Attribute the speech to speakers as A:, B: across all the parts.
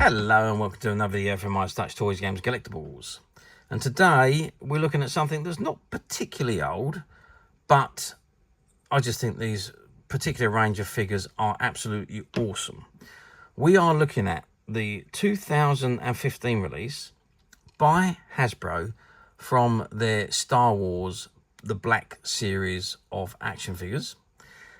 A: Hello and welcome to another video from My Touch Toys Games Collectibles. And today we're looking at something that's not particularly old, but I just think these particular range of figures are absolutely awesome. We are looking at the 2015 release by Hasbro from their Star Wars The Black series of action figures.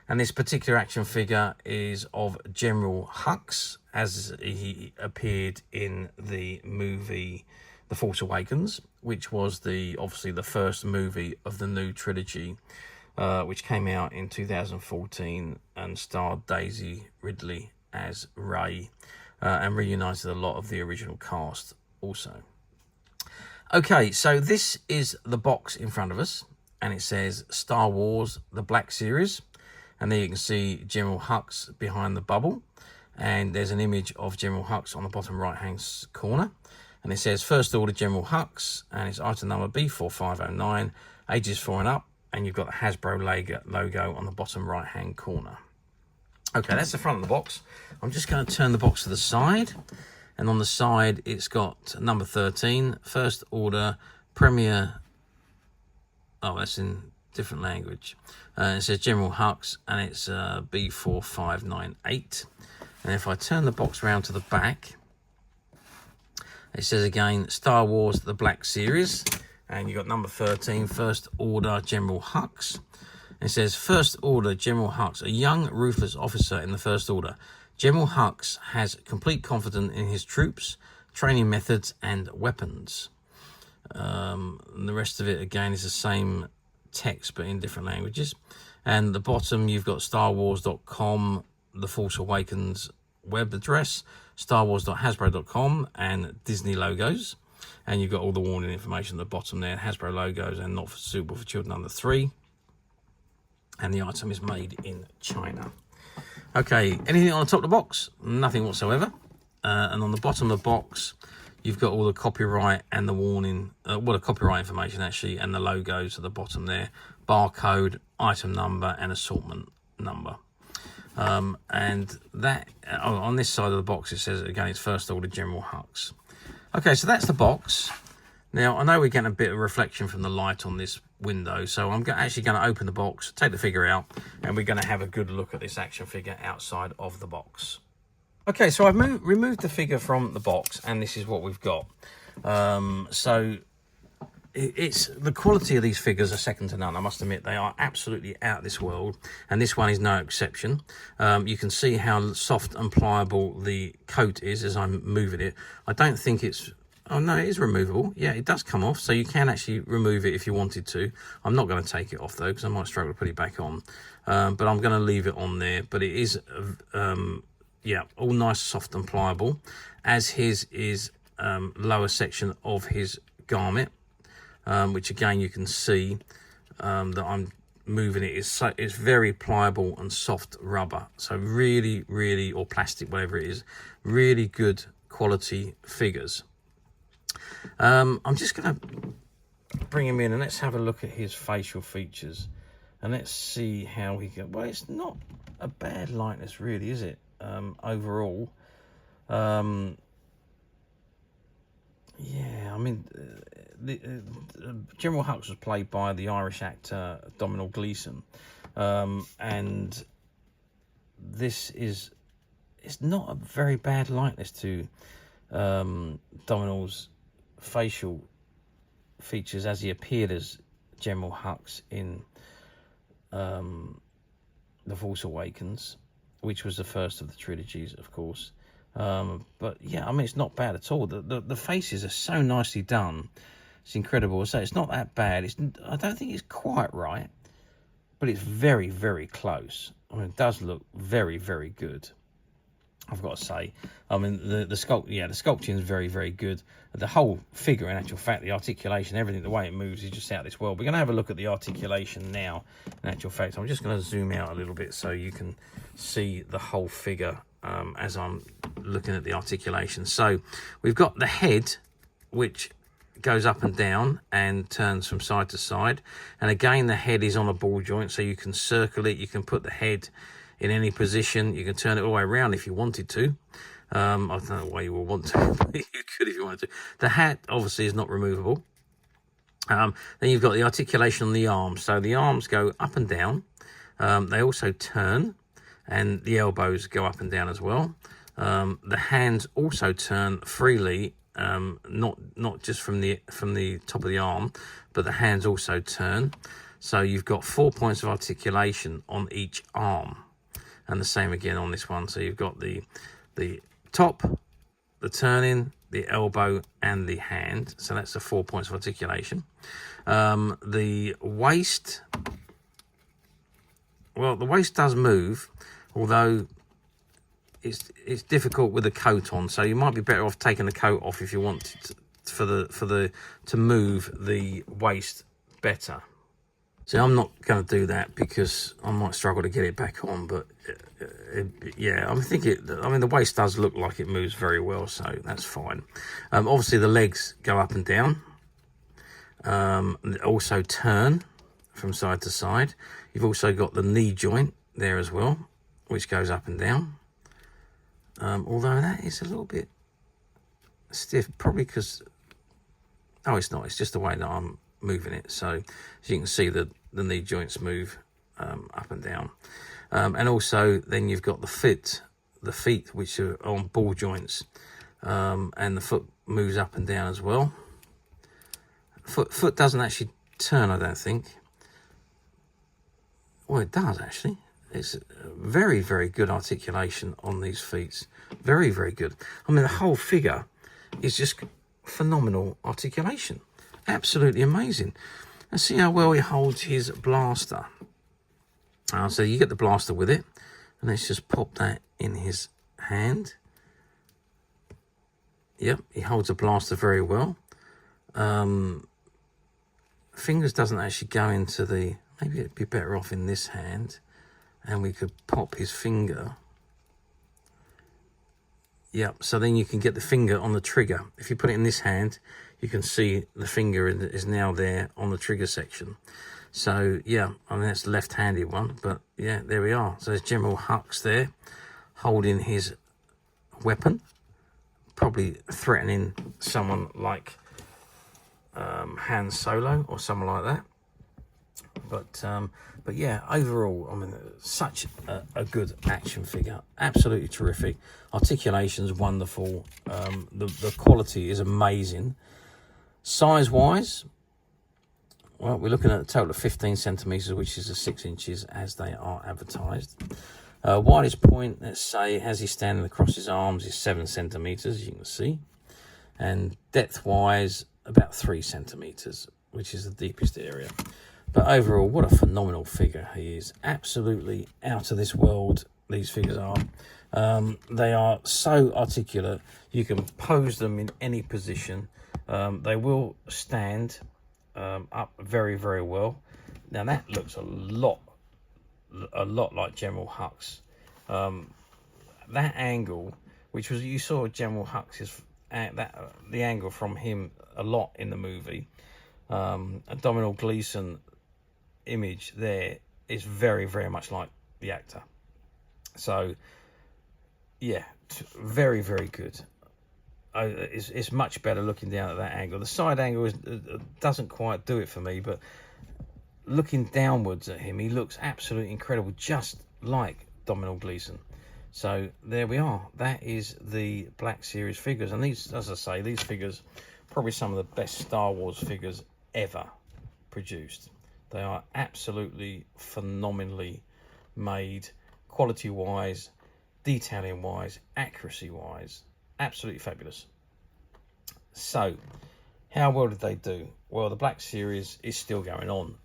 A: And this particular action figure is of Generaul Hux, as he appeared in the movie The Force Awakens, which was obviously the first movie of the new trilogy, which came out in 2014 and starred Daisy Ridley as Rey, and reunited a lot of the original cast also. Okay, so this is the box in front of us, and it says Star Wars The Black Series. And there you can see Generaul Hux behind the bubble. And there's an image of Generaul Hux on the bottom right-hand corner. And it says First Order Generaul Hux. And it's item number B4509, ages 4 and up. And you've got the Hasbro logo on the bottom right-hand corner. Okay, that's the front of the box. I'm just going to turn the box to the side. And on the side, it's got number 13, First Order Premier. Oh, that's in different language. It says Generaul Hux, and it's B4598. And if I turn the box around to the back, it says again Star Wars The Black Series, and you got number 13, First Order Generaul Hux. It says First Order Generaul Hux, a young ruthless officer in the First Order. Generaul Hux has complete confidence in his troops, training methods, and weapons. And the rest of it again is the same text but in different languages. And the bottom you've got starwars.com, the Force Awakens web address, starwars.hasbro.com, and Disney logos. And you've got all the warning information at the bottom there, Hasbro logos, and not suitable for children under 3. And the item is made in China. Okay, anything on the top of the box? Nothing whatsoever. And on the bottom of the box you've got all the copyright and the warning, the copyright information actually, and the logos at the bottom there, barcode, item number, and assortment number. And that, on this side of the box, it says, again, it's First Order Generaul Hux. Okay, so that's the box. Now, I know we're getting a bit of reflection from the light on this window, so I'm actually going to open the box, take the figure out, and we're going to have a good look at this action figure outside of the box. Okay, so I've removed the figure from the box, and this is what we've got. So it's the quality of these figures are second to none. I must admit, they are absolutely out of this world, and this one is no exception. You can see how soft and pliable the coat is as I'm moving it. I don't think it's... Oh, no, it is removable. Yeah, it does come off, so you can actually remove it if you wanted to. I'm not going to take it off, though, because I might struggle to put it back on. But I'm going to leave it on there. But it is... yeah, all nice, soft and pliable, as his is lower section of his garment, which again you can see that I'm moving it. It's very pliable and soft rubber, so really, or plastic, whatever it is, really good quality figures. I'm just going to bring him in and let's have a look at his facial features, and let's see how he goes. Well, it's not a bad likeness, really, is it? Overall, yeah, I mean, Generaul Hux was played by the Irish actor Domhnall Gleeson, and it's not a very bad likeness to Domhnall's facial features as he appeared as Generaul Hux in The Force Awakens, which was the first of the trilogies, of course. But yeah, I mean, it's not bad at all. The faces are so nicely done. It's incredible. So it's not that bad. I don't think it's quite right, but it's very, very close. I mean, it does look very, very good, I've got to say. I mean, the sculpting is very, very good. The whole figure, in actual fact, the articulation, everything, the way it moves is just out of this world. We're going to have a look at the articulation now, in actual fact. I'm just going to zoom out a little bit so you can see the whole figure as I'm looking at the articulation. So we've got the head, which goes up and down and turns from side to side. And again, the head is on a ball joint, so you can circle it. You can put the head in any position. You can turn it all the way around if you wanted to. I don't know why you will want to, but you could if you wanted to. The hat obviously is not removable. Then you've got the articulation on the arms. So the arms go up and down. They also turn, and the elbows go up and down as well. The hands also turn freely, not just from the top of the arm, but the hands also turn. So you've got 4 points of articulation on each arm, and the same again on this one. So you've got the top, the turning, the elbow, and the hand. So that's the 4 points of articulation. The waist, well, the waist does move, although it's difficult with the coat on. So you might be better off taking the coat off if you want to move the waist better. So I'm not going to do that because I might struggle to get it back on. But yeah, I mean, the waist does look like it moves very well, so that's fine. Obviously, the legs go up and down. Also turn from side to side. You've also got the knee joint there as well, which goes up and down. Although that is a little bit stiff, probably because... Oh, it's not. It's just the way that I'm moving it. So as you can see, the knee joints move up and down. And also then you've got the feet which are on ball joints, and the foot moves up and down as well. Foot doesn't actually turn, I don't think. Well, it does actually. It's very, very good articulation on these feet. Very, very good. I mean, the whole figure is just phenomenal articulation. Absolutely amazing. And see how well he holds his blaster. So you get the blaster with it, and let's just pop that in his hand. Yep, he holds a blaster very well. Fingers doesn't actually go into the... Maybe it'd be better off in this hand, and we could pop his finger. Yep, so then you can get the finger on the trigger. If you put it in this hand, you can see the finger is now there on the trigger section. So yeah, I mean, that's the left-handed one, but yeah, there we are. So there's General Hux there, holding his weapon, probably threatening someone like Han Solo or someone like that. But yeah, overall, I mean, such a good action figure. Absolutely terrific. Articulation's wonderful. The quality is amazing. Size-wise, well, we're looking at a total of 15 centimeters, which is 6 inches as they are advertised. Widest point, let's say, as he's standing across his arms, is 7 centimeters, as you can see. And depth-wise, about 3 centimeters, which is the deepest area. But overall, what a phenomenal figure he is. Absolutely out of this world, these figures are. They are so articulate. You can pose them in any position. They will stand up very, very well. Now that looks a lot like General Hux. That angle, which was, you saw General Hux's, the angle from him a lot in the movie. Domhnall Gleeson image there is very, very much like the actor. So yeah, very, very good. It's much better looking down at that angle. The side angle doesn't quite do it for me, but looking downwards at him, he looks absolutely incredible, just like Domhnall Gleeson. So there we are. That is the Black Series figures, and these, as I say, these figures probably some of the best Star Wars figures ever produced. They are absolutely phenomenally made, quality-wise, detailing-wise, accuracy-wise. Absolutely fabulous. So, how well did they do? Well, the Black Series is still going on.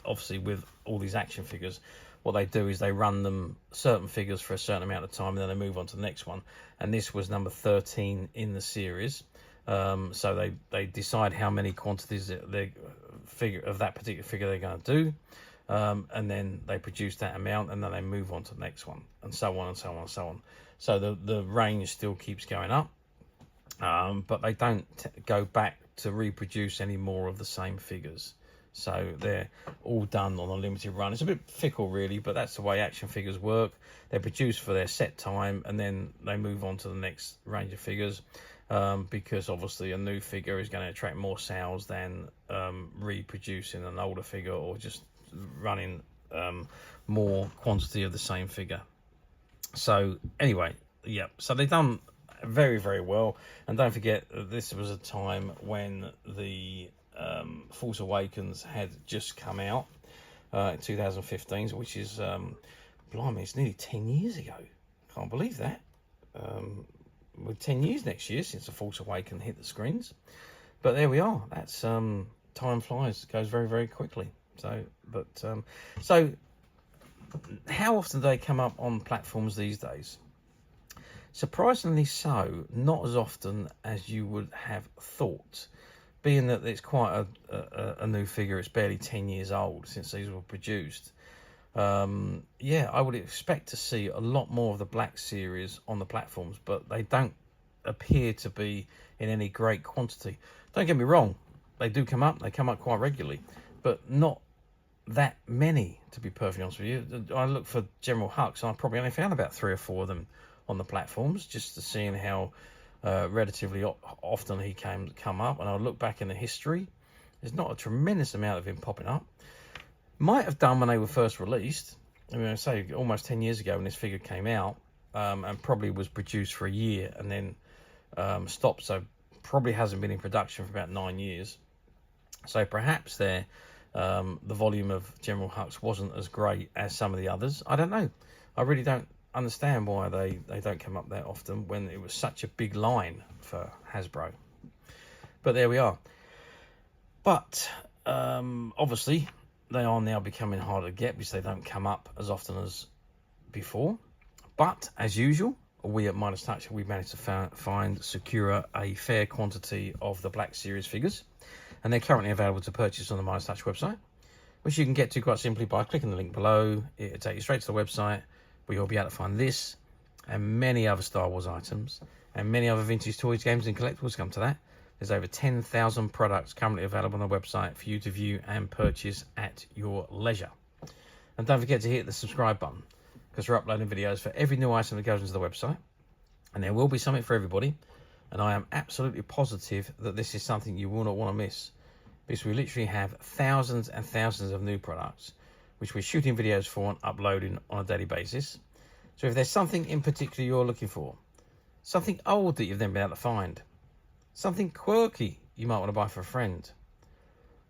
A: Obviously, with all these action figures, what they do is they run them certain figures for a certain amount of time, and then they move on to the next one. And this was number 13 in the series. So they decide how many quantities they figure of that particular figure they're going to do, and then they produce that amount, and then they move on to the next one, and so on and so on and so on. So the range still keeps going up, but they don't go back to reproduce any more of the same figures. So they're all done on a limited run. It's a bit fickle, really, but that's the way action figures work. They're produced for their set time, and then they move on to the next range of figures, because obviously a new figure is going to attract more sales than reproducing an older figure or just running more quantity of the same figure. So anyway, yeah, so they've done very, very well. And don't forget, this was a time when the Force Awakens had just come out in 2015, which is, blimey, it's nearly 10 years ago. Can't believe that. With 10 years next year since the Force Awakens hit the screens. But there we are. That's time flies. It goes very, very quickly. So how often do they come up on platforms these days? Surprisingly so, not as often as you would have thought, being that it's quite a new figure. It's barely 10 years old since these were produced. Yeah, I would expect to see a lot more of the Black Series on the platforms, but they don't appear to be in any great quantity. Don't get me wrong, they do come up. They come up quite regularly, but not that many, to be perfectly honest with you. I looked for Generaul Hux, and I probably only found about 3 or 4 of them on the platforms, just to seeing how relatively often he come up. And I look back in the history, there's not a tremendous amount of him popping up. Might have done when they were first released. I mean, I say almost 10 years ago when this figure came out, and probably was produced for a year and then stopped. So probably hasn't been in production for about 9 years. So perhaps the volume of Generaul Hux wasn't as great as some of the others. I don't know. I really don't understand why they don't come up that often when it was such a big line for Hasbro. But there we are. But obviously they are now becoming harder to get because they don't come up as often as before. But as usual, we at Midas Touch, we've managed to secure a fair quantity of the Black Series figures, and they're currently available to purchase on the Midas Touch website, which you can get to quite simply by clicking the link below. It'll take you straight to the website, where you'll be able to find this and many other Star Wars items and many other vintage toys, games and collectibles. Come to that. There's over 10,000 products currently available on the website for you to view and purchase at your leisure. And don't forget to hit the subscribe button, because we're uploading videos for every new item that goes into the website. And there will be something for everybody. And I am absolutely positive that this is something you will not want to miss, because we literally have thousands and thousands of new products which we're shooting videos for and uploading on a daily basis. So if there's something in particular you're looking for, something old that you've never been able to find, something quirky you might want to buy for a friend,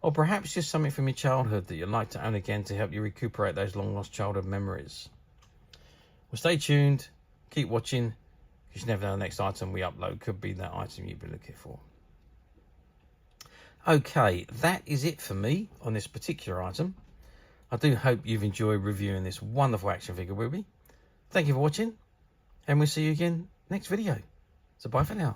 A: or perhaps just something from your childhood that you'd like to own again to help you recuperate those long lost childhood memories, well, stay tuned, keep watching, because you never know the next item we upload could be that item you've been looking for. Okay, that is it for me on this particular item. I do hope you've enjoyed reviewing this wonderful action figure with me. Thank you for watching, and we'll see you again next video. So bye for now.